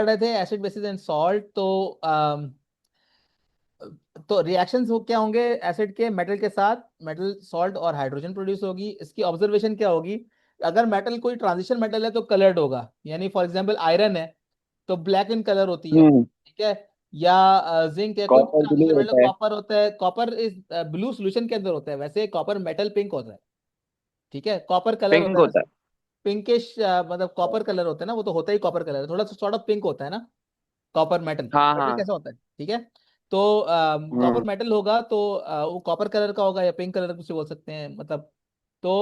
रहे थे acid basis and salt, तो रिएक्शंस क्या होंगे एसिड के मेटल के साथ, मेटल सॉल्ट और हाइड्रोजन प्रोड्यूस होगी। इसकी ऑब्जर्वेशन क्या होगी, अगर मेटल कोई ट्रांजिशन मेटल है तो कलर्ड होगा, यानी फॉर एग्जांपल आयरन है तो ब्लैक इन कलर होती है, हम्म। ठीक है। या जिंक है, कोई भी कॉपर ब्लू ट्रांजिशन मेटल, होता है। कॉपर होता है, कॉपर इज ब्लू सोल्यूशन के अंदर होता है, वैसे कॉपर मेटल पिंक होता है, ठीक है, कॉपर कलर पिंक होता है होता वैसे, है। पिंकिश, मतलब कॉपर कलर होता है ना, वो तो होता ही कॉपर कलर है, थोड़ा सा सॉर्ट ऑफ पिंक होता है ना कॉपर मेटल, हाँ मेटल हाँ। कैसा होता है, ठीक है। तो कॉपर हम्म। मेटल होगा तो वो कॉपर कलर का होगा या पिंक कलर कुछ बोल सकते हैं, मतलब। तो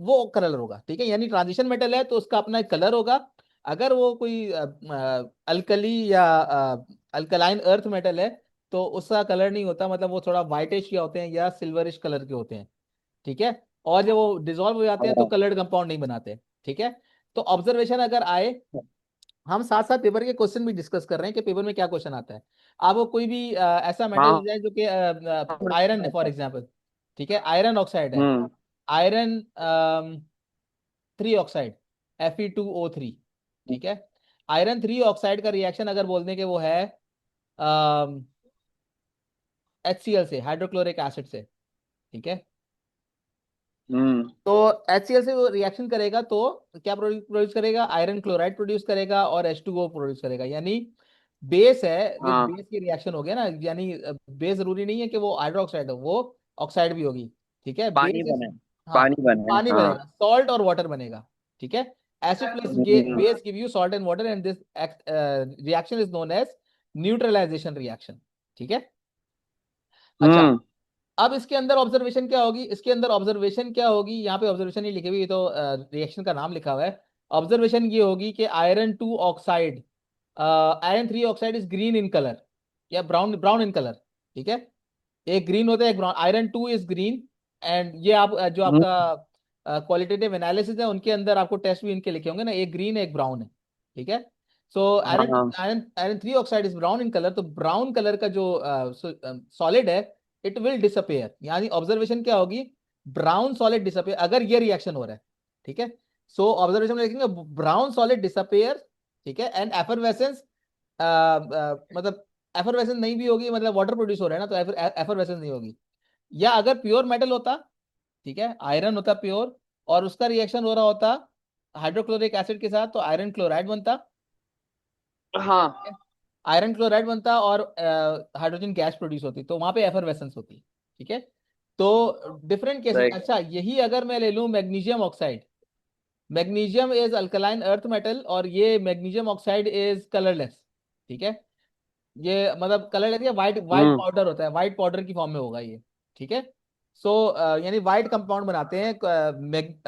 वो कलर होगा, ठीक है, यानी ट्रांजिशन मेटल है तो उसका अपना एक कलर होगा। अगर वो कोई अल्कली या अल्कलाइन अर्थ मेटल है तो उसका कलर नहीं होता, मतलब वो थोड़ा व्हाइटिश या होते हैं या सिल्वरिश कलर के होते हैं, ठीक है। और जब वो डिसॉल्व हो जाते हैं तो हाँ। कलर्ड कंपाउंड नहीं बनाते, ठीक है। तो ऑब्जर्वेशन अगर आए, हम साथ साथ पेपर के क्वेश्चन भी डिस्कस कर रहे हैं कि पेपर में क्या क्वेश्चन आता है। आपको कोई भी ऐसा मेटल हाँ दिया है जो कि हाँ, आयरन है फॉर एग्जांपल, ठीक है, आयरन ऑक्साइड है, हम्म। आयरन 3 ऑक्साइड, Fe2O3, ठीक है। आयरन 3 ऑक्साइड का रिएक्शन अगर बोल दें कि वो है HCl से, हाइड्रोक्लोरिक एसिड से, ठीक है। हम्म। तो HCl से वो रिएक्शन करेगा तो क्या प्रोड्यूस करेगा, आयरन क्लोराइड प्रोड्यूस करेगा और H2O प्रोड्यूस करेगा, यानी बेस है, विद हाँ। बेस की रिएक्शन हो गया ना, यानी बेस जरूरी नहीं है कि वो हाइड्रोक्साइड हो, वो ऑक्साइड भी होगी, ठीक है, पानी बेस इज, बने। हाँ, पानी बने, पानी हाँ। बनेगा, सॉल्ट और वाटर बनेगा, ठीक है। Acid plus hmm. Base give you salt and water, and this reaction is known as neutralisation reaction, ठीक है। अच्छा, हम्म। अब इसके अंदर ऑब्जर्वेशन क्या होगी, इसके अंदर ऑब्जर्वेशन क्या होगी, यहाँ पे ऑब्जर्वेशन नहीं लिखी हुई, ये तो रिएक्शन का नाम लिखा हुआ है। ऑब्जर्वेशन ये होगी कि iron 2 oxide, iron 3 oxide is green in colour, या ब्राउन ब्राउन इन कलर, ठीक है। एक ग्रीन होता है, एक brown, iron 2 is green, and ये आप जो हम्म। आपका क्वालिटेटिव एनालिसिस है उनके अंदर आपको टेस्ट भी इनके लिखे होंगे ना, एक ग्रीन है एक ब्राउन है, ठीक है। सो आयरन हाँ। Iron iron 3 oxide is brown in colour, तो ब्राउन कलर का जो सॉलिड है इट विल डिसअपेयर, यानी ऑब्जर्वेशन क्या होगी, ब्राउन सॉलिड डिसअपेयर, अगर ये रिएक्शन हो रहा है, ठीक है। सो ऑब्जर्वेशन में लिखेंगे ब्राउन सॉलिड डिसअपेयर, ठीक है, एंड एफरवेसेंस, मतलब एफरवेसेंस नहीं भी होगी, मतलब वाटर प्रोड्यूस हो रहा है ना, तो एफरवेसेंस नहीं होगी। या अगर प्योर मेटल होता, ठीक है, आयरन होता प्योर, और उसका रिएक्शन हो रहा होता हाइड्रोक्लोरिक एसिड के साथ, तो आयरन क्लोराइड बनता, ठीक है, हाँ। आयरन क्लोराइड बनता और हाइड्रोजन गैस प्रोड्यूस होती, तो वहां पे एफरवेसेंस होती, ठीक है। तो डिफरेंट केसेस, सही। अच्छा यही अगर मैं ले लूं magnesium oxide, magnesium is alkaline earth metal और ये मैग्नीशियम ऑक्साइड इज कलरलेस, ठीक है। ये मतलब कलरलेस या वाइट वाइट हम्म। पाउडर होता है, वाइट पाउडर की फॉर्म में होगा ये, ठीक है। सो यानी वाइट कंपाउंड बनाते हैं,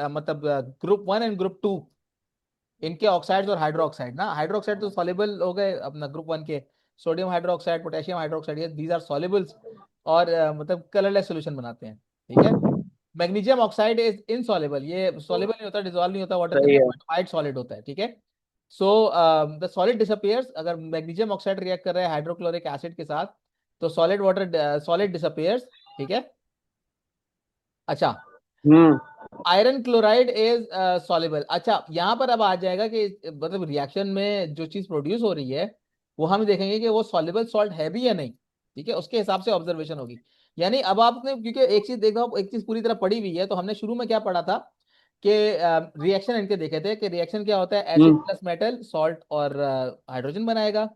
मतलब ग्रुप 1 एंड ग्रुप 2, इनके ऑक्साइड्स और हाइड्रोक्साइड ना, हाइड्रोक्साइड तो सॉल्युबल हो गए अपना ग्रुप 1 के, सोडियम हाइड्रोक्साइड, पोटेशियम हाइड्रोक्साइड, ये दीज आर सॉल्युबल्स, और मतलब कलरलेस सॉल्यूशन बनाते हैं, ठीक है। मैग्नीशियम ऑक्साइड इज इनसॉल्युबल, ये सॉल्युबल नहीं होता, डिसॉल्व नहीं होता वाटर के सही अंदर, है। बट वाइट सॉलिड होता है, ठीक है। सो द सॉलिड डिसअपियर्स, अगर मैग्नीशियम ऑक्साइड रिएक्ट कर रहा है हाइड्रोक्लोरिक एसिड के साथ तो सॉलिड वाटर, सॉलिड डिसअपियर्स, ठीक है। अच्छा, hmm. Iron chloride is soluble. अच्छा, यहाँ पर अब आ जाएगा कि मतलब रिएक्शन में जो चीज प्रोड्यूस हो रही है वो हम देखेंगे कि वो सॉल्युबल सॉल्ट है भी या नहीं, ठीक है, उसके हिसाब से ऑब्जर्वेशन होगी। यानी अब आपने, क्योंकि एक चीज देखो, एक चीज पूरी तरह पढ़ी हुई है, तो हमने शुरू में क्या पढ़ा था कि रिएक्शन इनके देखे थे कि रिएक्शन क्या होता है, एसिड हम्म। प्लस मेटल सॉल्ट और हाइड्रोजन बनाएगा,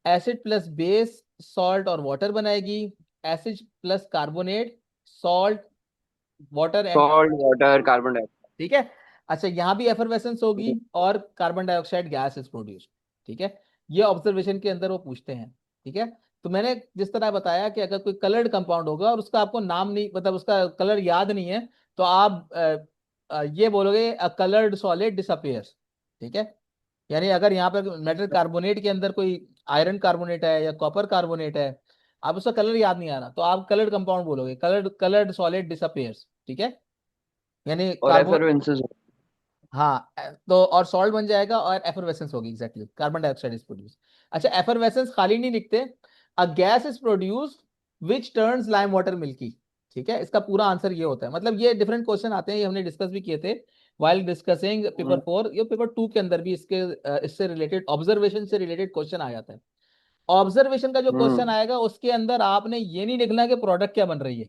एसिड प्लस बेस सॉल्ट और वाटर बनाएगी, acid plus carbonate salt, water and, salt water carbon dioxide. ठीक है। अच्छा, यहां भी एफरवेसेंस होगी और carbon dioxide gas is produce, ठीक है। ये ऑब्जर्वेशन के अंदर वो पूछते हैं, ठीक है। तो मैंने जिस तरह बताया कि अगर कोई कलर्ड कंपाउंड होगा और उसका आपको नाम नहीं, मतलब उसका कलर याद नहीं है, तो आप ये बोलोगे अ कलर्ड सॉलिड डिसअपियर्स, ठीक है। यानी अगर यहाँ पर मेटल कार्बोनेट के अंदर कोई आयरन कार्बोनेट है या कॉपर कार्बोनेट है, आप उसका कलर याद नहीं आ रहा तो आप कलर्ड कंपाउंड बोलोगे, कलर्ड कलर्ड सॉलिड डिसअपियर्स, ठीक है। यानी और एफरवेंसेस। हाँ, तो और सॉल्ट बन जाएगा और एफरवेसेंस होगी, exactly, carbon dioxide is produce. अच्छा, एफरवेसेंस खाली नहीं लिखते, a gas is produce which turns lime water milky, ठीक है। इसका पूरा आंसर ये होता है, मतलब ये डिफरेंट क्वेश्चन आते हैं, ये हमने डिस्कस भी किए थे वाइल डिस्कसिंग पेपर 4, ये पेपर 2 के अंदर भी इससे रिलेटेड, ऑब्जर्वेशन से रिलेटेड क्वेश्चन आ जाता है। ऑब्जर्वेशन का जो क्वेश्चन हम्म आएगा उसके अंदर आपने ये नहीं लिखना कि प्रोडक्ट क्या बन रही है।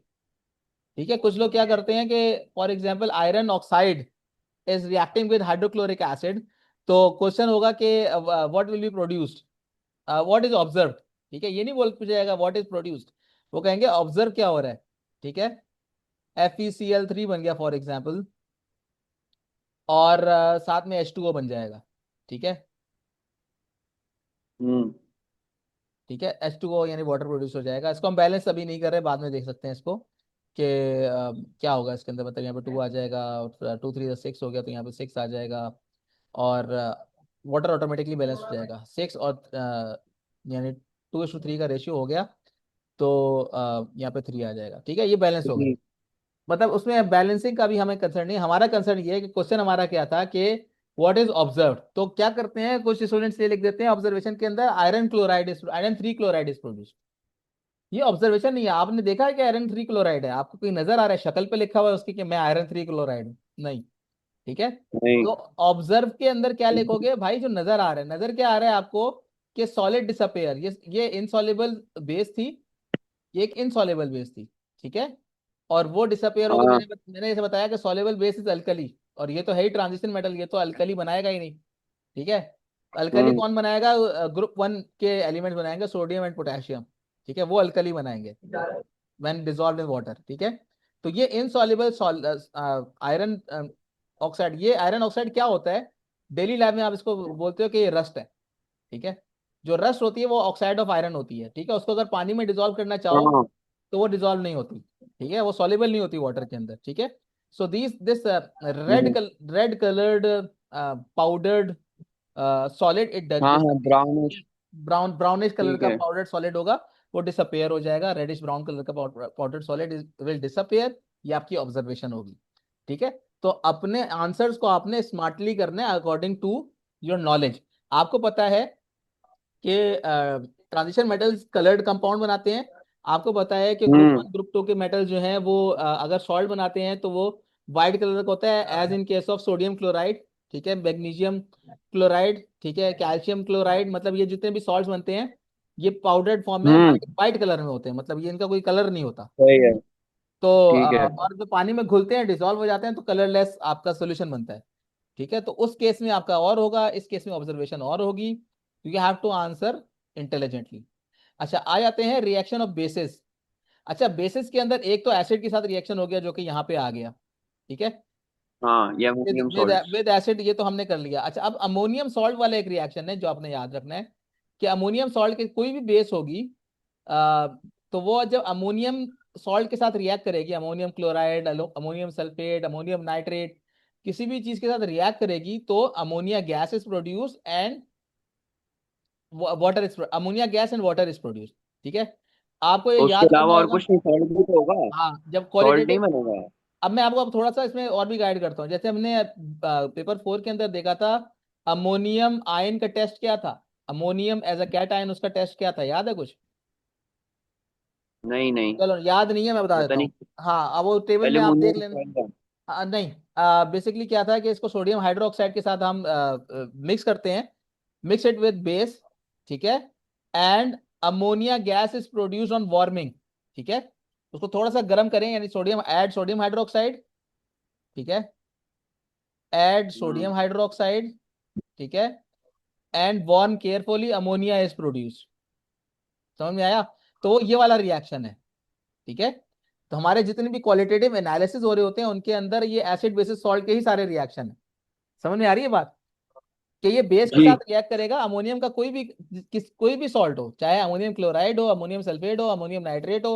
ठीक है, कुछ लोग क्या करते हैं कि for example iron oxide is reacting with hydrochloric acid, तो क्वेश्चन होगा कि what will be produced, what is observe. ठीक है, ये नहीं बोल पूछा जाएगा व्हाट इज प्रोड्यूस्ड, वो कहेंगे ऑब्जर्व क्या हो रहा है। ठीक है, FeCl3 बन गया फॉर एग्जाम्पल, और साथ में H2O बन जाएगा। ठीक है, हम्म ठीक है, H2O यानी वाटर प्रोड्यूस हो जाएगा। इसको हम बैलेंस अभी नहीं कर रहे, बाद में देख सकते हैं इसको कि क्या होगा इसके अंदर। मतलब यहाँ पे 2 आ जाएगा, 2 3 6 हो गया, तो यहाँ पे 6 आ जाएगा, और वाटर ऑटोमेटिकली बैलेंस हो जाएगा। 6 और यानी 2:3 का रेशियो हो गया, तो यहाँ पे 3 आ जाएगा। ठीक है, ये बैलेंस हो गया। जी मतलब उसमें बैलेंसिंग का भी हमें कंसर्न नहीं, हमारा कंसर्न ये है कि क्वेश्चन हमारा क्या था कि व्हाट इज ऑब्जर्व। तो क्या करते हैं कुछ स्टूडेंट्स ये लिख देते हैं ऑब्जर्वेशन के अंदर आयरन 3 क्लोराइड इज प्रोड्यूस। ये ऑब्जर्वेशन नहीं है, आपने देखा है कि आयरन 3 क्लोराइड है, आपको कोई नजर आ रहा है शक्ल पे लिखा हुआ है उसकी कि मैं आयरन 3 क्लोराइड हूं? नहीं। ठीक है, नहीं तो ऑब्जर्व के अंदर क्या लिखोगे भाई, जो नजर आ रहा है, नजर क्या आ रहा है आपको कि सॉलिड डिसअपेयर, ये इनसॉल्युबल बेस थी, ये एक इनसॉल्युबल बेस थी। ठीक है, और वो डिसअपेयर होकर हाँ मैंने जैसे बताया कि सॉल्युबल बेस इज अल्कली, और ये तो है ही ट्रांजिशन मेटल, ये तो अल्कली बनाएगा ही नहीं। ठीक है, अल्कली हम्म कौन बनाएगा, ग्रुप 1 के एलिमेंट्स बनाएंगे, सोडियम एंड पोटेशियम। ठीक है, वो अल्कली बनाएंगे व्हेन डिजॉल्व इन वाटर। ठीक है, तो ये इनसॉल्युबल आयरन ऑक्साइड, ये आयरन ऑक्साइड क्या होता है, डेली लाइफ में आप इसको बोलते हो कि ये रस्ट है। ठीक है, जो रस्ट होती है वो ऑक्साइड ऑफ आयरन होती है। ठीक है, उसको अगर पानी में डिजोल्व करना चाहो हाँ तो वो डिजोल्व नहीं होती। ठीक है, वो सॉल्युबल नहीं होती वाटर के अंदर। ठीक है, so this hmm, red coloured powdered solid it हाँ हाँ डिसअपियर। ब्राउन ब्राउनिश कलर ठीक का है पाउडर्ड सॉलिड होगा, वो डिसअपियर हो जाएगा। रेडिश ब्राउन कलर का पाउडर्ड सॉलिड विल डिसअपियर। ये आपकी ऑब्जर्वेशन होगी। ठीक है, तो अपने आंसर्स को आपने स्मार्टली करना है अकॉर्डिंग टू योर नॉलेज। आपको पता है कि ट्रांजिशन मेटल्स कलर्ड कंपाउंड बनाते हैं। आपको पता है कि हम्म ग्रुप 2 के मेटल जो हैं वो अगर सॉल्ट बनाते हैं तो वो वाइट कलर का होता है, as in case of sodium chloride. ठीक है, मैग्नीशियम क्लोराइड, ठीक है, कैल्शियम क्लोराइड, मतलब ये जितने भी सॉल्ट्स बनते हैं ये पाउडर्ड फॉर्म में हम्म वाइट कलर में होते हैं, मतलब ये इनका कोई कलर नहीं होता। सही है तो ठीक है और जो पानी में घुलते हैं डिसॉल्व हो जाते हैं तो कलरलेस आपका सोल्यूशन बनता है। ठीक है, तो उस केस में आपका और होगा, इस केस में ऑब्जर्वेशन और होगी। You have to answer intelligently. अच्छा, आ जाते हैं रिएक्शन ऑफ बेसिस। अच्छा, बेसिस के अंदर एक तो एसिड के साथ रिएक्शन हो गया जो कि यहाँ पे आ गया। ठीक है, हाँ ये with ammonium with salts with acid, ये तो हमने कर लिया। अच्छा, अब अमोनियम सॉल्ट वाला एक रिएक्शन है जो आपने याद रखना है कि अमोनियम सॉल्ट की कोई भी बेस होगी, आ, तो वो जब अमोनियम सॉल्ट के साथ रिएक्ट करेगी, ammonium chloride, ammonium sulphate, ammonium nitrate, किसी भी चीज के साथ रिएक्ट करेगी तो ammonia gas is produce and water is, ammonia gas and water is produce. ठीक है, आपको ये उसके याद करना अलावा और होगा। कुछ नहीं सॉल्ट भी तो होगा हाँ, जब सॉल्ट नहीं क्वालिटेटिव, बनेगा अब मैं आपको अब थोड़ा सा इसमें और भी गाइड करता हूँ। जैसे हमने पेपर 4 के अंदर देखा था, अमोनियम आयन का टेस्ट क्या था, ammonium as a cation, उसका टेस्ट क्या था, याद है कुछ? नहीं नहीं चलो, याद नहीं है, मैं बता पता देता हूँ। नहीं हाँ, अब वो टेबल में आप देख एल्यूमिनियम लेना। सॉल्ट का नहीं, बेसिकली क्या था कि इसको सोडियम हाइड्रोक्साइड के साथ हम मिक्स करते हैं, मिक्स इट विद बेस। ठीक है, and ammonia gas is produce on warming. ठीक है, उसको थोड़ा सा गर्म करें, यानी सोडियम हाइड्रोक्साइड। ठीक है, ऐड हम्म सोडियम हाइड्रोक्साइड। ठीक है, and warm carefully, ammonia is produce. समझ में आया? तो ये वाला रिएक्शन है। ठीक है, तो हमारे जितने भी क्वालिटेटिव एनालिसिस हो रहे होते हैं उनके अंदर ये एसिड बेसिस सॉल्ट के ही सारे रिएक्शन है। समझ में आ रही है बात, कि ये बेस के जी साथ रिएक्ट करेगा, अमोनियम का कोई भी सॉल्ट हो, चाहे अमोनियम क्लोराइड हो, अमोनियम सल्फेट हो, अमोनियम नाइट्रेट हो।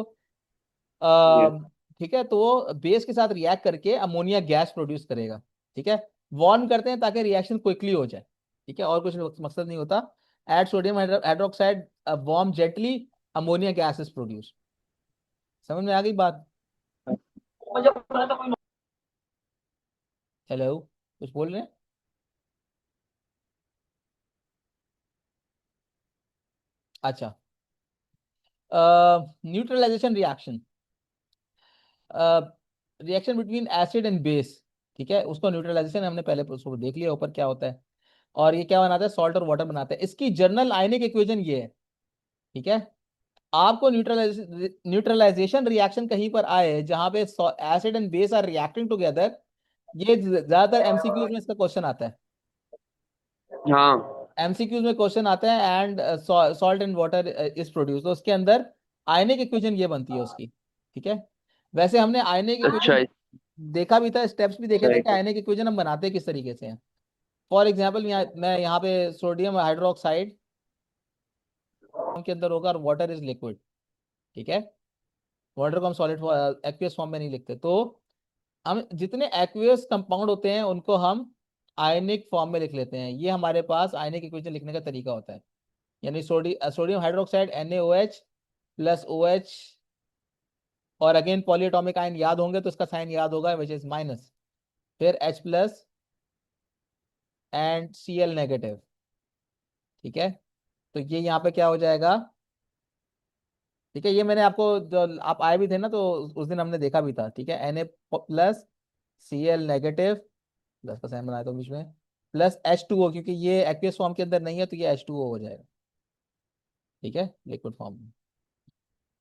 यस ठीक है, तो वो बेस के साथ रिएक्ट करके अमोनिया गैस प्रोड्यूस करेगा। ठीक है, वार्म करते हैं ताकि रिएक्शन क्विकली हो जाए। ठीक है, और कुछ मकसद नहीं होता। Add sodium hydroxide, warm gently, ammonia gas is produce. समझ में आ गई बात? हेलो, कुछ बोल रहे हैं? अच्छा, neutralisation reaction, reaction between acid and base. ठीक है, उसको न्यूट्रलाइजेशन हमने पहले उसको देख लिया ऊपर क्या होता है। और ये क्या बनाता है, सॉल्ट और वाटर बनाता है। इसकी जर्नल आयनिक इक्वेशन ये है। ठीक है, आपको न्यूट्रलाइजेशन रिएक्शन कहीं पर आए जहां पे acid and base are reacting together, ये ज्यादातर एमसीक्यूज में इसका क्वेश्चन आता है। हाँ। एमसीक्यूज में क्वेश्चन आता है, and salt and water is produce, तो उसके अंदर आयनिक इक्वेशन ये बनती है उसकी। ठीक है, वैसे हमने आयनिक अच्छा। इक्वेशन देखा भी था, स्टेप्स भी देखे थे सही कि है। आयनिक इक्वेशन हम बनाते किस तरीके से हैं। फॉर एग्जाम्पल मैं यहाँ पे सोडियम हाइड्रोक्साइड के अंदर होगा और वाटर इज लिक्विड। ठीक है, वाटर को हम सॉलिड एक्वियस फॉर्म में नहीं लिखते, तो हम जितने एक्वियस कंपाउंड होते हैं उनको हम आयनिक फॉर्म में लिख लेते हैं। ये हमारे पास आयनिक इक्वेशन लिखने का तरीका होता है। यानी sodium hydroxide NaOH plus OH, और अगेन पॉलीएटॉमिक आयन याद होंगे तो इसका साइन याद होगा विच इज माइनस, फिर H plus and Cl negative. ठीक है, तो ये यहाँ पे क्या हो जाएगा। ठीक है, ये मैंने आपको जो आप आए भी थे ना तो उस दिन हमने देखा भी था। ठीक है, Na plus Cl negative, plus का साइन बनाया तो बीच में, प्लस H2O, क्योंकि ये एक्वियस फॉर्म के अंदर नहीं है तो ये H2O हो जाएगा। ठीक है, लिक्विड फॉर्म में।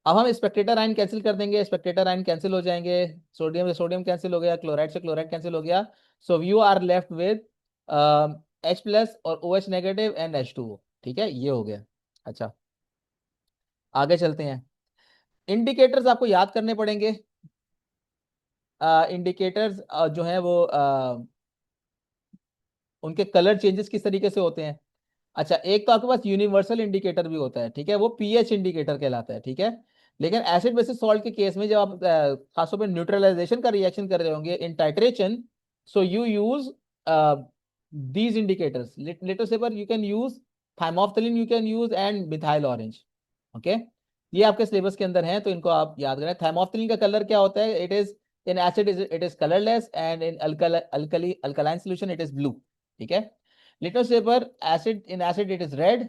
अब हम स्पेक्टेटर आयन कैंसिल कर देंगे, स्पेक्टेटर आयन कैंसिल हो जाएंगे, सोडियम से सोडियम कैंसिल हो गया, क्लोराइड से क्लोराइड कैंसिल हो गया। So you are left with H plus और OH नेगेटिव एंड H2O। ठीक है, ये हो गया। अच्छा, आगे चलते हैं। इंडिकेटर्स आपको याद करने पड़ेंगे। इंडिकेटर्स जो है वो उनके कलर चेंजेस किस तरीके से होते हैं। अच्छा, एक तो आपके पास यूनिवर्सल इंडिकेटर भी होता है। ठीक है, वो पीएच इंडिकेटर कहलाता है। ठीक है, लेकिन एसिड बेसिस सॉल्ट के केस में जब आप खासतौर पर न्यूट्रलाइजेशन का रिएक्शन कर रहे होंगे in titration, so you use these indicators. Later से पर you can use thymolphthalein, you can use and methyl orange. Okay, ये आपके सिलेबस के अंदर है तो इनको आप याद करें। थाइमोफ्थलीन का कलर क्या होता है, it is in acid it is colourless, and in alkaline solution it is blue. ठीक है, litmus paper acid, in acid it is red,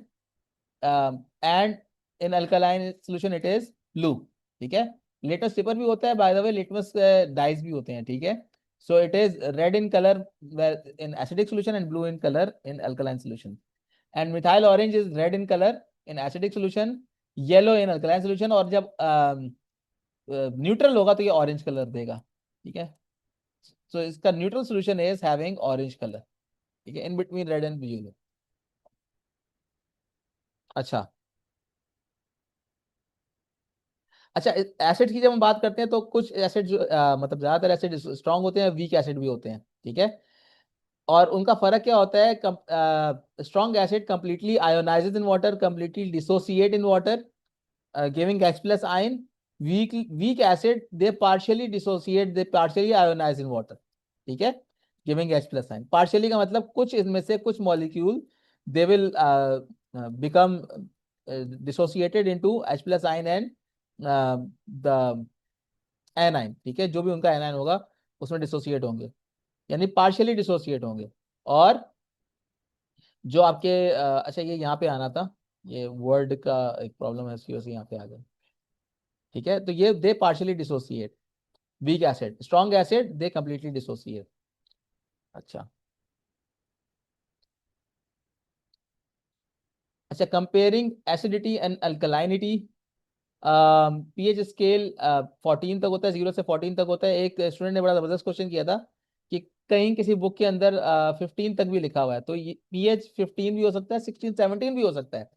and in alkaline solution it is blue। ठीक है, litmus paper भी होता है by the way, litmus dyes भी होते हैं। ठीक है, so it is red in color in acidic solution and blue in color in alkaline solution, and methyl orange is red in color in acidic solution, yellow in alkaline solution, और जब neutral होगा तो ये orange colour देगा। ठीक है, so इसका neutral solution is having orange colour. ठीक है, in between red and blue. अच्छा, अच्छा, एसिड की जब हम बात करते हैं तो कुछ एसिड जो मतलब ज्यादातर एसिड स्ट्रांग होते हैं, वीक एसिड भी होते हैं। ठीक है, और उनका फर्क क्या होता है। Strong acid completely ionises in water, completely dissociate in water, giving H plus ion. Weak acid they partially dissociate, they partially ionise in water. ठीक है, giving H plus ion. Partially का मतलब कुछ इनमें से कुछ molecule they will become dissociated into H plus ion and the anion. ठीक है, जो भी उनका एनाइन होगा उसमें डिसोसिएट होंगे, यानी पार्शियली डिसोसिएट होंगे। और जो आपके अच्छा, ये यहाँ पे आना था, ये वर्ड का एक प्रॉब्लम है, इसकी वजह से यहाँ पे आ गया। ठीक है, तो ये they partially dissociate, weak acid, strong acid they completely dissociate. अच्छा, अच्छा, comparing acidity and alkalinity. PH scale 14 तक होता है, 0 से 14 तक होता है। एक स्टूडेंट ने बड़ा जबरदस्त क्वेश्चन किया था कि कहीं किसी बुक के अंदर 15 तक भी लिखा हुआ है, तो ये पीएच 15 भी हो सकता है, 16 17 भी हो सकता है,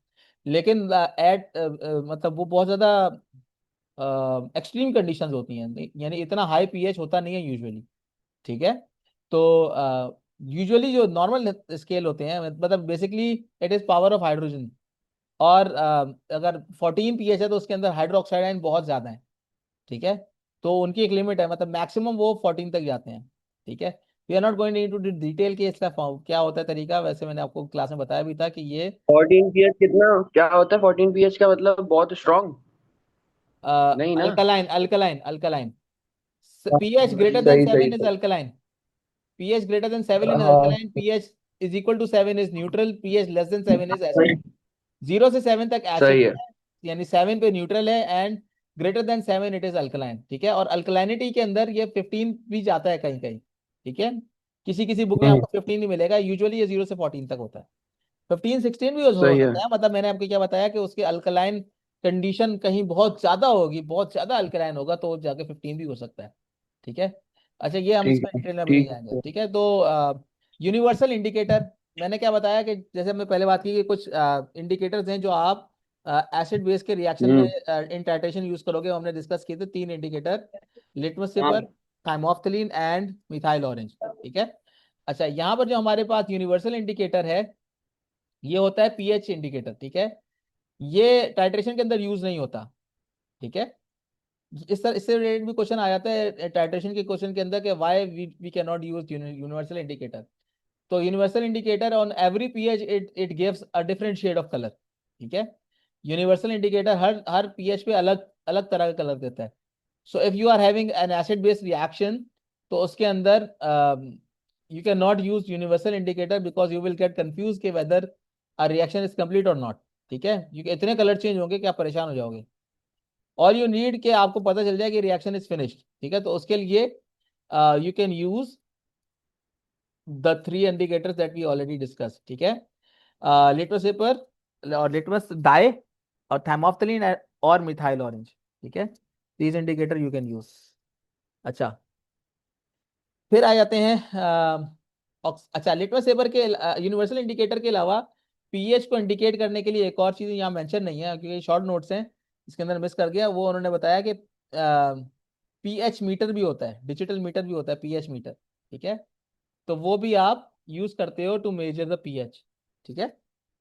लेकिन एट मतलब वो बहुत ज्यादा एक्सट्रीम कंडीशंस होती हैं, यानी इतना हाई पीएच होता नहीं है यूजुअली। ठीक है, तो यूजुअली जो नॉर्मल स्केल होते हैं, मतलब basically it is power of hydrogen, और अगर 14 पीएच है तो उसके अंदर हाइड्रोक्साइड आयन बहुत ज्यादा है। ठीक है, तो उनकी एक लिमिट है, मतलब मैक्सिमम वो 14 तक जाते हैं। ठीक है, we are not going into detail कि इसका क्या होता है तरीका, वैसे मैंने आपको क्लास में बताया भी था कि ये 14 pH कितना क्या होता है? 14 pH का मतलब बहुत स्ट्रांग नहीं ना? Alkaline, alkaline, alkaline. हाँ, पीएच ग्रेटर देन सही सही 7 इज सही। Alkaline, pH greater than 7 in हाँ alkaline, pH is equal to 7 is neutral, pH less than 7 is सही। acidic। 0 से 7 तक एसिड सही है। है, यानी 7 पे न्यूट्रल है, and greater than 7 it is alkaline. ठीक है, और अल्कलाइनिटी के अंदर ये 15 भी जाता है कहीं कहीं। ठीक है, किसी किसी बुक में आपको 15 ही मिलेगा, यूजुअली ये 0 से 14 तक होता है। 15 16 भी हो सही है। सकता है, मतलब मैंने आपको क्या बताया कि उसके अल्कलाइन कंडीशन कहीं बहुत ज्यादा होगी, बहुत ज्यादा अल्कलाइन होगा तो जाके 15 भी हो सकता है। ठीक है। अच्छा, ये हम ठीक इसमें है। डिटेल में अभी नहीं ठीक जाएंगे। है। ठीक है, तो यूनिवर्सल इंडिकेटर, मैंने क्या बताया कि जैसे हमने पहले बात की कि कुछ इंडिकेटर्स हैं जो आप एसिड बेस के रिएक्शन में हम्म। इन टाइट्रेशन यूज करोगे। हमने डिस्कस किए थे 3 इंडिकेटर, लिटमस हाँ। Paper, thymolphthalein and methyl orange. ठीक है। अच्छा, यहाँ पर जो हमारे पास यूनिवर्सल इंडिकेटर है, ये होता है पीएच इंडिकेटर। ठीक है, ये टाइट्रेशन के अंदर यूज नहीं होता। ठीक है, इस तरह इससे रिलेटेड भी क्वेश्चन आ जाता है टाइट्रेशन के क्वेश्चन के अंदर कि why we can not use universal indicator. तो universal indicator on every pH it it gives a different shade of colour. ठीक है, यूनिवर्सल इंडिकेटर हर हर पीएच पे अलग अलग तरह का कलर देता है। So if you are having an acid based reaction, तो उसके अंदर you can not use universal indicator because you will get confuse के weather a reaction is complete और नॉट। ठीक है, इतने कलर चेंज होंगे कि आप परेशान हो जाओगे। ऑल यू नीड के आपको पता चल जाए कि रिएक्शन इज फिनिश्ड। ठीक है, तो उसके लिए you can use the 3 indicators that we already discuss. ठीक है, लिटमस पेपर और लिटमस डाई और थैमोफ्थिलीन और मिथाइल ऑरेंज। ठीक है, these indicator you can use. अच्छा, फिर आ जाते हैं अच्छा, लिटमस पेपर के यूनिवर्सल इंडिकेटर के अलावा पीएच को इंडिकेट करने के लिए एक और चीज यहाँ मेंशन नहीं है क्योंकि शॉर्ट नोट्स हैं, इसके अंदर मिस कर गया। वो उन्होंने बताया कि पीएच मीटर भी होता है, डिजिटल मीटर भी होता है पीएच मीटर। ठीक है, तो वो भी आप यूज करते हो टू मेजर द पीएच। ठीक है,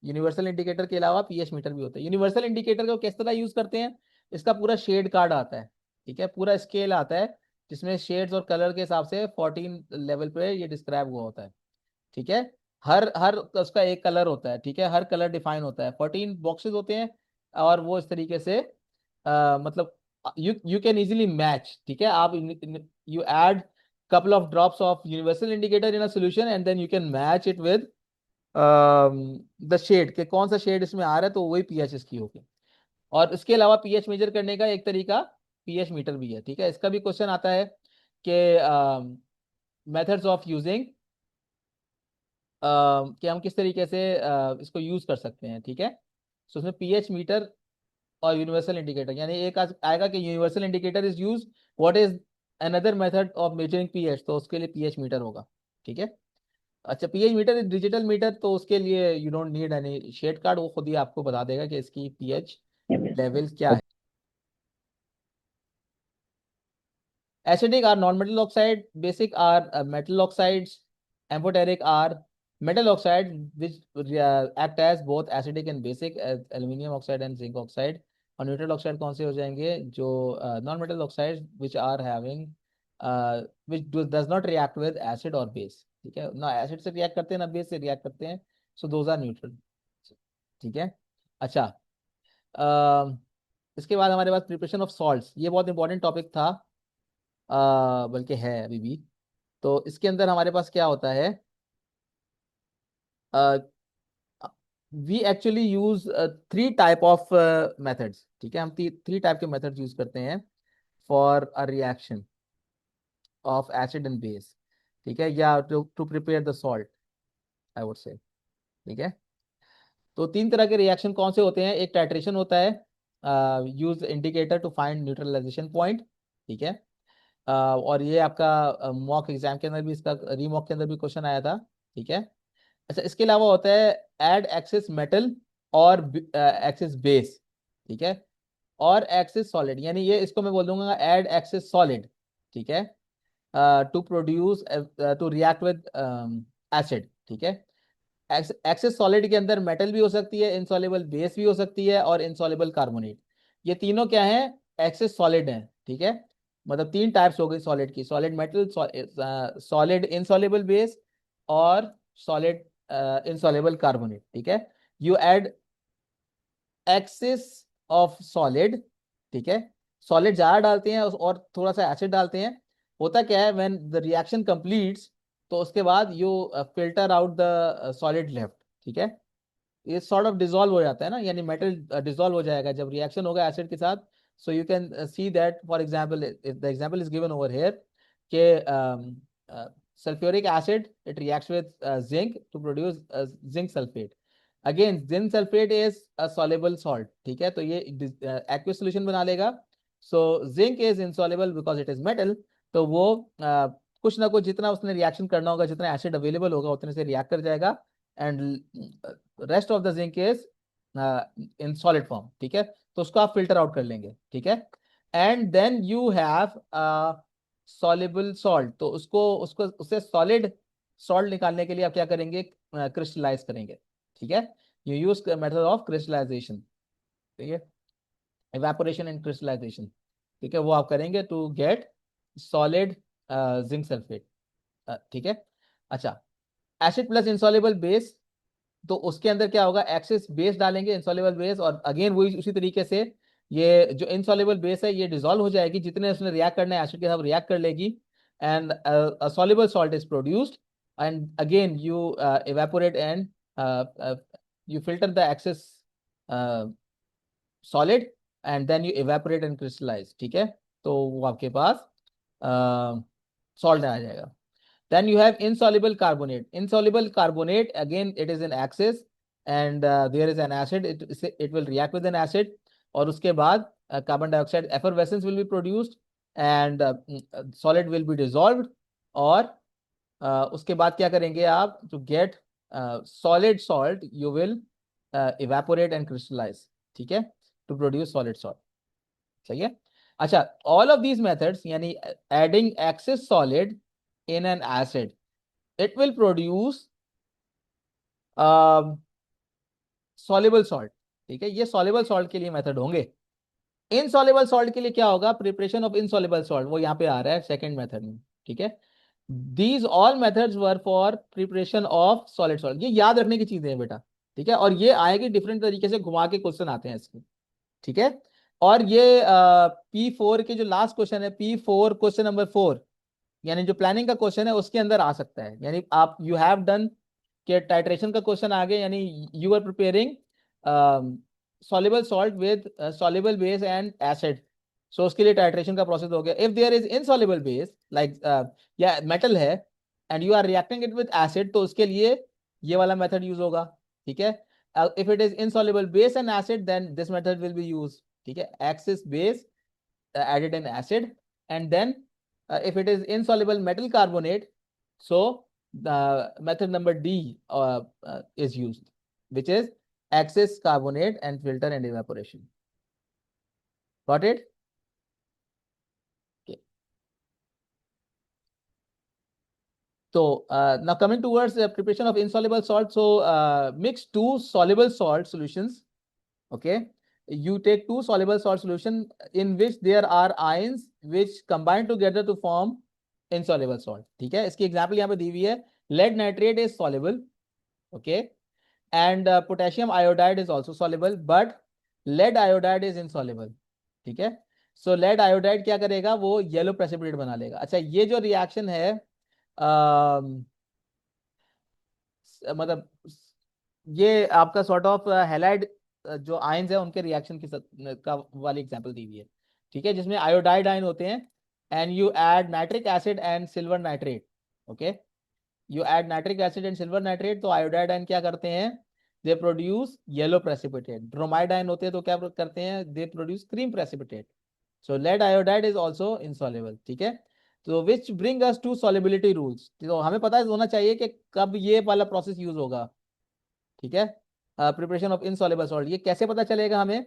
यूनिवर्सल इंडिकेटर के अलावा पीएच मीटर भी होता है। यूनिवर्सल इंडिकेटर को किस तरह यूज करते हैं, इसका पूरा शेड कार्ड आता है। ठीक है, पूरा स्केल आता है जिसमें शेड्स और कलर के हिसाब से 14 लेवल पे ये डिस्क्राइब हुआ होता है। ठीक है, हर हर उसका एक कलर होता है। ठीक है, हर कलर डिफाइन होता है, 14 बॉक्सेस होते हैं और वो इस तरीके से मतलब यू कैन इजीली मैच। ठीक है, आप you add couple of drops of universal indicator in a solution and then you can match it with the shade के कौन सा शेड इसमें आ रहा है, तो वही पीएच इसकी होगी। और इसके अलावा पीएच मेजर करने का एक तरीका पीएच मीटर भी है। ठीक है, इसका भी क्वेश्चन आता है कि मेथड्स ऑफ यूजिंग, कि हम किस तरीके से इसको यूज कर सकते हैं। ठीक है, सो उसमें पीएच मीटर और यूनिवर्सल इंडिकेटर, यानी एक आएगा कि universal indicator is use, what is another method of measuring pH, तो उसके लिए पीएच मीटर होगा। ठीक है। अच्छा, pH meter is digital meter, तो उसके लिए you don't need any shade card, वो खुद ही आपको बता देगा कि इसकी पीएच लेवल क्या है। Acidic are non-metal oxide, basic are metal oxides, amphoteric are metal oxide which act as both acidic and basic as aluminium oxide and zinc oxide. और neutral oxide कौन से हो जाएंगे, जो non-metal oxides which are having does not react with acid or base। ठीक है, ना acid से react करते हैं ना base से react करते हैं, so those are neutral। ठीक है। अच्छा, अ, इसके बाद हमारे पास प्रिपरेशन ऑफ सॉल्ट्स, ये बहुत इंपॉर्टेंट टॉपिक था, बल्कि है अभी भी। तो इसके अंदर हमारे पास क्या होता है, we actually use 3 type of methods. ठीक है, हम 3 टाइप के मेथड्स यूज करते हैं for a reaction of acid and base. ठीक है, या to prepare the salt, I would say. ठीक है, तो 3 तरह के रिएक्शन कौन से होते हैं, एक टाइट्रेशन होता है, use indicator to find neutralisation point. ठीक है, और ये आपका मॉक एग्जाम के अंदर भी, इसका रीमॉक के अंदर भी क्वेश्चन आया था। ठीक है। अच्छा, इसके अलावा होता है एड एक्सिस मेटल और एक्सिस बेस। ठीक है, और एक्सिस सॉलिड, यानी ये इसको मैं बोल दूंगा एड एक्सिस सॉलिड। ठीक है, to produce to react with acid. ठीक है, एक्सिस सॉलिड के अंदर मेटल भी हो सकती है, इनसॉल्युबल बेस भी हो सकती है, और इनसॉल्युबल कार्बोनेट। ये तीनों क्या है, एक्सिस सॉलिड हैं। ठीक है, मतलब 3 टाइप्स हो गई सॉलिड की, solid metal, solid insoluble base, और सॉलिड इनसॉल्युबल कार्बोनेट। ठीक है, you add axis of solid. ठीक है, सॉलिड ज्यादा डालते हैं और थोड़ा सा एसिड डालते हैं। होता क्या है, व्हेन द रिएक्शन कंप्लीट्स, तो उसके बाद you filter out the solid left. ठीक है, ये सॉर्ट ऑफ डिसॉल्व हो जाता है ना, यानी मेटल डिसॉल्व हो जाएगा जब रिएक्शन होगा एसिड के साथ। So you can see that, for example the example is given over here के sulfuric acid, it reacts with zinc to produce zinc sulfate. Again, zinc sulfate is a soluble salt, ठीक है, तो ये aqueous solution बना लेगा. So zinc is insoluble because it is metal. तो वो कुछ ना कुछ जितना उसने रिएक्शन करना होगा, जितना एसिड अवेलेबल होगा उतने से रिएक्ट कर जाएगा, and rest of the zinc is in solid form, ठीक है. तो उसको आप फिल्टर आउट कर लेंगे, ठीक है. And then you have soluble salt. तो उसको उसको उससे सॉलिड सॉल्ट निकालने के लिए आप क्या करेंगे, क्रिस्टलाइज करेंगे, ठीक है. You use method of crystallisation, ठीक है, इवेपोरेशन एंड क्रिस्टलाइजेशन, ठीक है, वो आप करेंगे to get solid zinc sulphate, ठीक है. अच्छा, एसिड प्लस इंसॉल्युबल बेस, तो उसके अंदर क्या होगा, एक्सिस बेस डालेंगे, इंसॉल्युबल बेस, और अगेन वही उसी तरीके से ये जो इंसॉल्युबल बेस है ये डिसॉल्व हो जाएगी, जितने उसने रिएक्ट करना है एसिड के साथ रिएक्ट कर लेगी, and soluble salt is produced, and again you evaporate and you filter the excess solid and then you evaporate and crystallize, ठीक है. तो वो आपके पास सॉल्ट आ जाएगा. Then you have insoluble carbonate. Insoluble carbonate, again, it is in axis and there is an acid. It will react with an acid. और उसके बाद carbon dioxide effervescence will be produced and solid will be dissolved. और उसके बाद क्या करेंगे आप, to get solid salt, you will evaporate and crystallize, ठीक है, to produce solid salt. सही है. अच्छा, all of these methods, यानी adding excess solid in an acid, it will produce soluble salt, ठीक है. ये soluble salt के लिए मेथड होंगे. इनसॉल्युबल सॉल्ट के लिए क्या होगा, प्रिपरेशन ऑफ इनसॉल्युबल सॉल्ट, वो यहाँ पे आ रहा है सेकंड मेथड में, ठीक है. These all methods were for preparation of solid salt. ये याद रखने की चीजें हैं बेटा, ठीक है, और ये आएगी डिफरेंट तरीके से, घुमा के क्वेश्चन आते हैं इसके, ठीक है. और ये P4 के जो लास्ट क्वेश्चन है, P4 क्वेश्चन नंबर 4, यानी जो प्लानिंग का क्वेश्चन है उसके अंदर आ सकता है. यानी आप यू हैव डन के टाइट्रेशन का क्वेश्चन आ गया, यानी you are preparing soluble salt with soluble base and acid. So उसके लिए टाइट्रेशन का प्रोसेस हो गया. If there is insoluble base like या मेटल है and you are reacting it with acid, तो उसके लिए ये वाला मेथड यूज होगा, ठीक है. If it is insoluble base and acid then this method will be use, ठीक है. Excess base added in acid, and then if it is insoluble metal carbonate, so the method number D is used, which is excess carbonate and filter and evaporation. Got it? Okay. So now coming towards the preparation of insoluble salt, so mix two soluble salt solutions, okay. You take two soluble salt solution in which there are ions which combine together to form insoluble salt, ठीक है. इसकी example यहाँ पे दी हुई है. lead nitrate is soluble, okay, and potassium iodide is also soluble, but lead iodide is insoluble, ठीक है. so lead iodide क्या करेगा, वो येलो प्रेसिपिटेट बना लेगा. अच्छा, ये जो रिएक्शन है मतलब ये आपका सॉर्ट ऑफ हैलाइड जो आयंस है उनके रिएक्शन की का वाली एग्जांपल दी हुई है, ठीक है, जिसमें आयोडाइड आयन होते हैं and you add nitric acid and silver nitrate, okay. You add nitric acid and silver nitrate, तो आयोडाइड आयन क्या करते हैं, they produce yellow precipitate. Bromide ion होते हैं तो क्या करते हैं, they produce cream precipitate. So lead iodide is also insoluble, ठीक है. तो which bring us to solubility rules. तो हमें पता होना चाहिए कि कब ये वाला प्रोसेस यूज होगा, ठीक है. प्रिपरेशन ऑफ इनसॉल्युबल सॉल्ट, ये कैसे पता चलेगा हमें,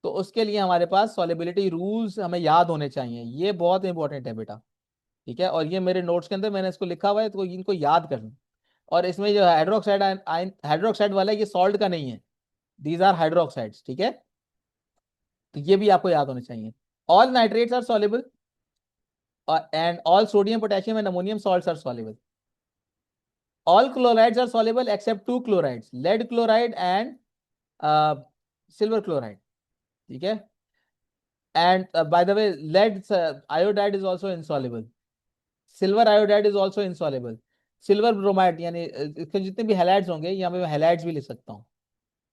तो उसके लिए हमारे पास सॉल्युबिलिटी रूल्स हमें याद होने चाहिए. ये बहुत इंपॉर्टेंट है बेटा, ठीक है, और ये मेरे नोट्स के अंदर मैंने इसको लिखा हुआ है, तो इनको याद करना. और इसमें जो हाइड्रोक्साइड हाइड्रोक्साइड वाला है, ये सॉल्ट का नहीं है, दीज आर हाइड्रोक्साइड्स, ठीक है. तो ये भी आपको याद होने चाहिए. All nitrates are soluble and all sodium, potassium and ammonium salts are soluble. All chlorides are soluble except two chlorides, lead chloride and silver chloride, ठीक है. And by the way, lead iodide is also insoluble. Silver iodide is also insoluble. Silver bromide, यानी इसके जितने भी halides होंगे, यहाँ पे मैं हैलाइड्स भी लिख सकता हूँ.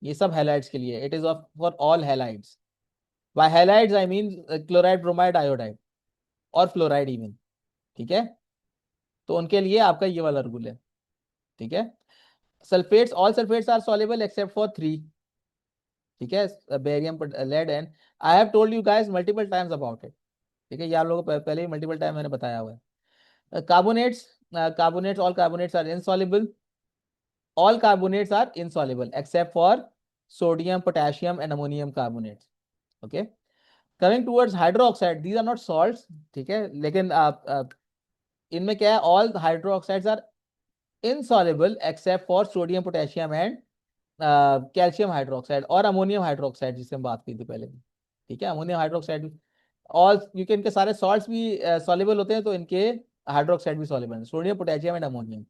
ये सब हैलाइड्स के लिए, it is of for all halides. By halides I mean chloride, bromide, iodide और फ्लोराइड इवन, ठीक है. तो उनके लिए आपका ये वाला रूल है, ठीक है। Sulphates, all sulphates are soluble except for three, ठीक है, barium, lead and, I have told you guys multiple times about it, ठीक है, ये आप लोगों को पहले ही मल्टीपल टाइम मैंने बताया हुआ है। Carbonates, carbonates, all carbonates are insoluble, all carbonates are insoluble except for sodium, potassium and ammonium carbonates, okay. Coming towards hydroxide, these are not salts, ठीक है, लेकिन इनमें क्या है, all hydroxides are insoluble except for sodium, potassium and calcium hydroxide और ammonium hydroxide जिससे हम बात की थी पहले, ठीक है, अमोनियम हाइड्रोक्साइड। और क्योंकि इनके सारे सॉल्ट्स भी सॉल्युबल होते हैं तो इनके हाइड्रोक्साइड भी सॉल्युबल है, सोडियम, पोटेशियम एंड अमोनियम,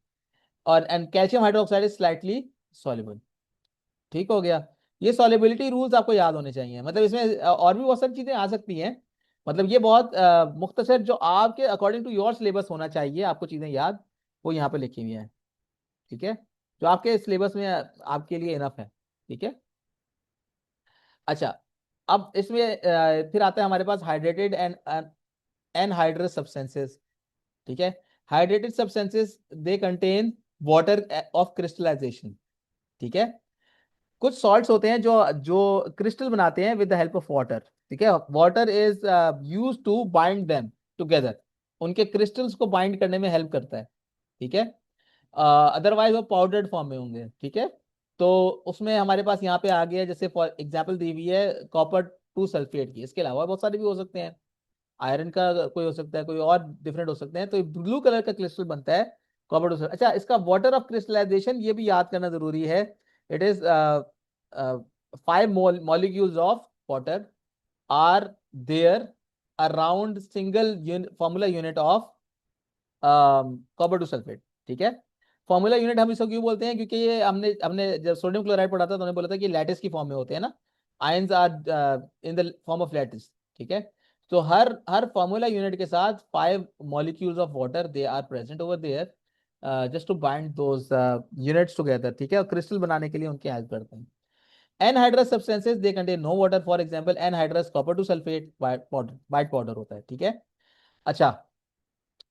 और and calcium hydroxide is slightly soluble, ठीक हो गया। ये सॉल्युबिलिटी रूल्स आपको याद होने चाहिए, मतलब इसमें और भी बहुत सारी चीजें आ सकती हैं, मतलब ये बहुत मुख्तसर जो आपके अकॉर्डिंग टू योर सिलेबस होना चाहिए आपको चीजें याद, वो यहाँ पे लिखी हुई है, ठीक है, जो आपके सिलेबस में आपके लिए इनफ है, ठीक है। अच्छा, अब इसमें फिर आता है हमारे पास हाइड्रेटेड एंड एनहाइड्रस सब्सटेंसेस, ठीक है। Hydrated substances they contain water of crystallisation, ठीक है। कुछ सॉल्ट्स होते हैं जो जो क्रिस्टल बनाते हैं with the help of water, ठीक है, water is use to bind them together, उनके क्रिस्टल्स को बाइंड करने में हेल्प करता है, ठीक है, अदरवाइज वो पाउडर्ड फॉर्म में होंगे, ठीक है। तो उसमें हमारे पास यहाँ पे आ गया, जैसे फॉर एग्जांपल दी हुई है कॉपर टू सल्फेट की, इसके अलावा बहुत सारे भी हो सकते हैं, आयरन का कोई हो सकता है, कोई और डिफरेंट हो सकते हैं, तो ब्लू कलर का क्रिस्टल बनता है कॉपर टू सल्फेट। अच्छा, इसका वाटर ऑफ क्रिस्टलाइजेशन ये भी याद करना जरूरी है, it is 5 molecules of water are there around single formula unit of copper two sulphate, ठीक है। फॉर्मूला यूनिट हम इसको क्यों बोलते हैं, क्योंकि ये हमने हमने जब सोडियम क्लोराइड पढ़ा था तो उन्होंने बोला था कि लैटिस की फॉर्म में होते हैं ना, ions are in the form of lattice, ठीक है। तो हर हर फॉर्मूला यूनिट के साथ 5 molecules of water they are present over there, just to bind those units together, ठीक है, और क्रिस्टल बनाने के लिए उनकी हेल्प करते हैं। Anhydrous substances they contain no water, for example anhydrous copper two sulphate white powder होता है, ठीक है। अच्छा,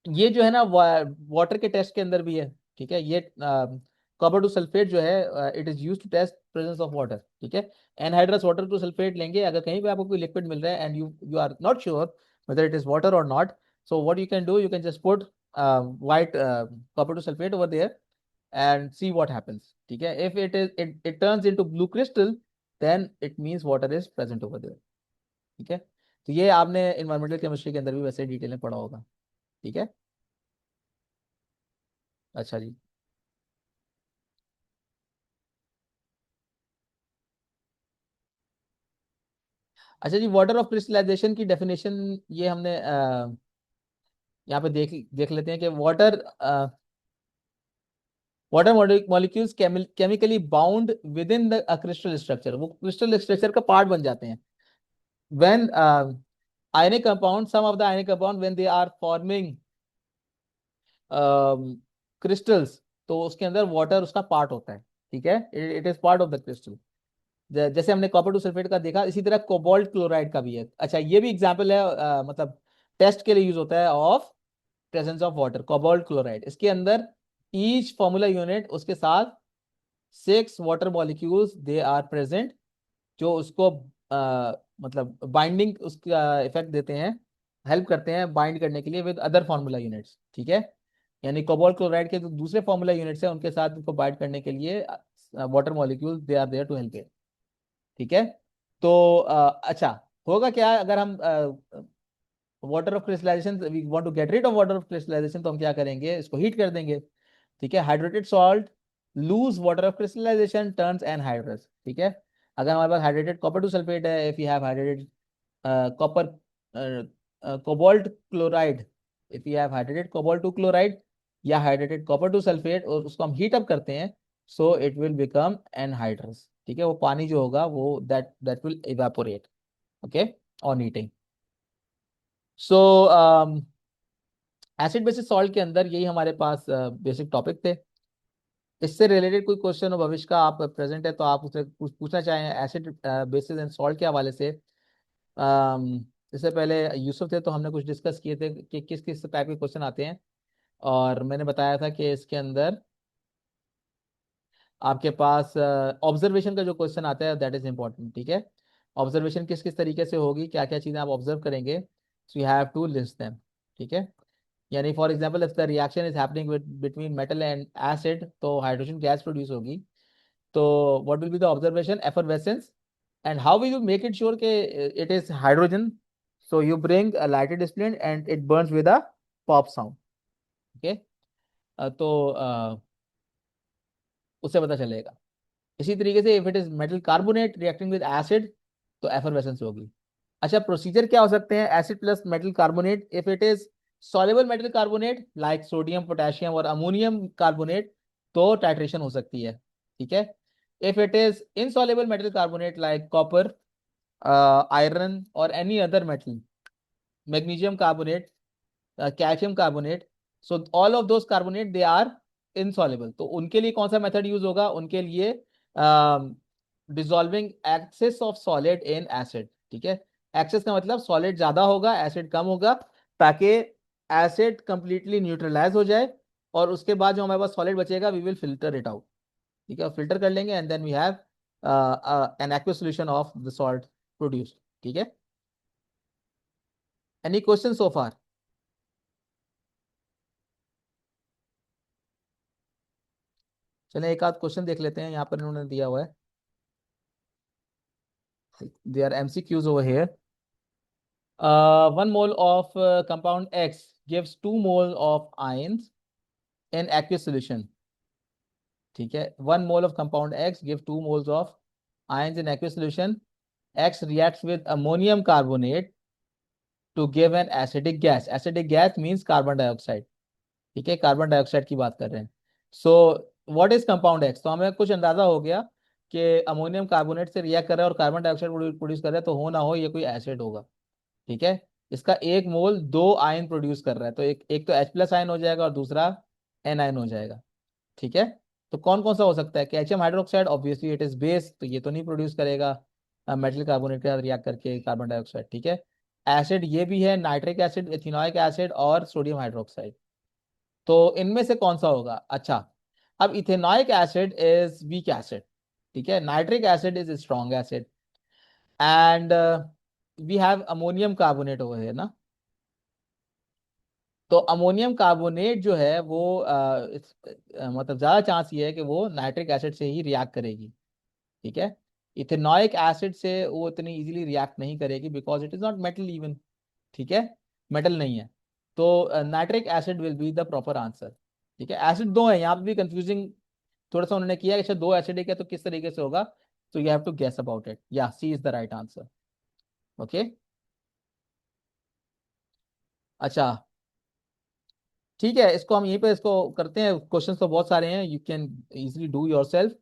ये जो है ना वाटर के टेस्ट के अंदर भी है, ठीक है, ये कॉपर टू सल्फेट जो है it is use to test presence of water, ठीक है। एनहाइड्रस वाटर टू सल्फेट लेंगे, अगर कहीं पे आपको कोई लिक्विड मिल रहा है and you are not sure whether it is water or not, so what you can do, you can just put white copper to sulfate over there and see what happens, ठीक है। if it turns into blue crystal, then it means water is present over there, ठीक है। तो ये आपने environmental chemistry के अंदर भी वैसे डिटेल में पढ़ा होगा, ठीक है। अच्छा जी, अच्छा जी, वाटर ऑफ क्रिस्टलाइजेशन की डेफिनेशन ये हमने यहाँ पे देख देख लेते हैं कि water molecules chemically bound within the crystal structure, वो क्रिस्टल स्ट्रक्चर का पार्ट बन जाते हैं। When ionic compound, some of the ionic compound when they are forming crystals, तो उसके अंदर वाटर उसका पार्ट होता है, ठीक है, it is part of the crystal. जैसे हमने कॉपर टू सल्फेट का देखा, इसी तरह कोबाल्ट क्लोराइड का भी है। अच्छा, ये भी एग्जांपल है, मतलब टेस्ट के लिए यूज होता है of presence of water, cobalt chloride, इसके अंदर ईच फॉर्मूला यूनिट उसके साथ 6 water molecules they are present, जो उसको मतलब बाइंडिंग उसका इफेक्ट देते हैं, हेल्प करते हैं बाइंड करने के लिए विद अदर फॉर्मूला यूनिट्स, ठीक है। यानी कोबाल्ट क्लोराइड के जो दूसरे फॉर्मूला यूनिट्स हैं उनके साथ उनको बाइंड करने के लिए water molecules they are there to help, ठीक है। तो अच्छा, होगा क्या अगर हम water of crystallisation, we want to get rid of water of crystallisation, तो हम क्या करेंगे, इसको हीट कर देंगे, ठीक है। Hydrated salt lose water of crystallisation turns anhydrous, ठीक है। अगर हमारे पास हाइड्रेटेड कॉपर टू सल्फेट है, if you have hydrated copper cobalt chloride, if you have hydrated cobalt two chloride या हाइड्रेटेड कॉपर टू सल्फेट, और उसको हम हीट अप करते हैं, so it will become anhydrous, ठीक है। वो पानी जो होगा वो that will evaporate, okay, on heating. So acid bases salt के अंदर यही हमारे पास बेसिक टॉपिक थे। इससे रिलेटेड कोई क्वेश्चन हो भविष्य का, आप प्रेजेंट है तो आप उससे पूछना चाहें एसिड बेसिस एंड सॉल्ट के हवाले से। इससे पहले यूसुफ थे तो हमने कुछ डिस्कस किए थे कि किस किस टाइप के क्वेश्चन आते हैं। और मैंने बताया था कि इसके अंदर आपके पास ऑब्जर्वेशन का जो क्वेश्चन आता है दैट इज इंपॉर्टेंट, ठीक है। ऑब्जर्वेशन किस किस तरीके से होगी, क्या क्या चीज़ें आप ऑब्जर्व करेंगे, so you have to list them, ठीक है। यानी for example if the reaction is happening with between metal and acid, तो हाइड्रोजन गैस प्रोड्यूस होगी। तो what will be the observation, effervescence, and how will you make it sure के it is hydrogen. So you bring a lighter splint and it burns with a pop sound, okay. तो उससे पता चलेगा। इसी तरीके से if it is metal carbonate reacting with acid, तो effervescence होगी। अच्छा, प्रोसीजर क्या हो सकते हैं acid plus metal carbonate, if it is soluble metal carbonate like sodium potassium और अमोनियम कार्बोनेट, तो टाइट्रेशन हो सकती है, ठीक है। If it is insoluble metal carbonate like copper, iron और any other metal, magnesium carbonate, calcium carbonate, so all of those carbonate they are insoluble, तो उनके लिए कौन सा मेथड यूज होगा, उनके लिए dissolving excess of solid in acid, ठीक है। एक्सेस का मतलब सॉलिड ज्यादा होगा, एसिड कम होगा, ताकि एसिड कंप्लीटली न्यूट्रलाइज हो जाए, और उसके बाद जो हमारे पास सॉलिड बचेगा we will filter it out, ठीक है। फिल्टर कर लेंगे and then we have an aqueous solution of the salt produced, ठीक है। Any question so far? चले एक आध क्वेश्चन देख लेते हैं, यहाँ पर इन्होंने दिया हुआ है, they are MCQs over here. 1 mole of compound X gives 2 mole of ions in aqueous solution, ठीक है। 1 mole of compound X give 2 moles of ions in aqueous solution. X reacts with ammonium carbonate to give an acidic gas. Acidic gas means carbon dioxide, ठीक है, carbon dioxide की बात कर रहे हैं। So what is compound x, तो हमें कुछ अंदाजा हो गया कि अमोनियम कार्बोनेट से रिएक्ट कर रहा है और कार्बन डाइऑक्साइड प्रोड्यूस कर रहा है, तो हो ना हो ये कोई एसिड होगा, ठीक है। इसका एक मोल 2 आयन प्रोड्यूस कर रहा है, तो एक एक तो H प्लस आयन हो जाएगा और दूसरा N आयन हो जाएगा, ठीक है। तो कौन कौन सा हो सकता है, calcium hydroxide, obviously it is base, तो ये तो नहीं प्रोड्यूस करेगा मेटल कार्बोनेट के साथ रिएक्ट करके कार्बन डाइऑक्साइड, ठीक है। एसिड ये भी है, नाइट्रिक एसिड, एथिनोइक एसिड और सोडियम हाइड्रोक्साइड, तो इनमें से कौन सा होगा। अच्छा, अब ethanoic acid is weak acid, ठीक है, nitric acid is strong acid, and we have ammonium carbonate over है ना। तो अमोनियम कार्बोनेट जो है वो मतलब ज्यादा चांस ये है कि वो नाइट्रिक एसिड से ही रिएक्ट करेगी, ठीक है। इथेनॉइक एसिड से वो इतनी इजीली रिएक्ट नहीं करेगी because it is not metal even, ठीक है, मेटल नहीं है। तो nitric acid will be the proper answer, ठीक है। एसिड दो है, यहाँ पे भी कंफ्यूजिंग थोड़ा सा उन्होंने किया कि अच्छा दो एसिडिक है तो किस तरीके से होगा, तो you have to guess about it, या C is the right answer, okay. अच्छा, ठीक है, इसको हम यहीं पे इसको करते हैं, क्वेश्चंस तो बहुत सारे हैं, you can easily do yourself.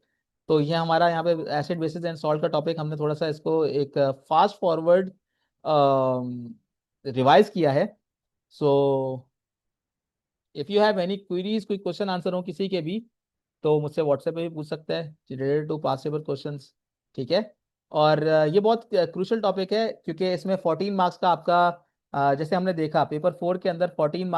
तो ये हमारा यहाँ पे एसिड बेसिस एंड सॉल्ट का टॉपिक हमने थोड़ा सा इसको एक फास्ट फॉरवर्ड रिवाइज किया है। So if you have any queries, कोई क्वेश्चन आंसर हो किसी के भी, तो मुझसे व्हाट्सएप पे भी पूछ सकते हैं रिलेटेड टू पासेबल क्वेश्चंस, ठीक है। और ये बहुत क्रूशल टॉपिक है क्योंकि इसमें 14 मार्क्स का आपका जैसे हमने देखा पेपर 4 के अंदर 14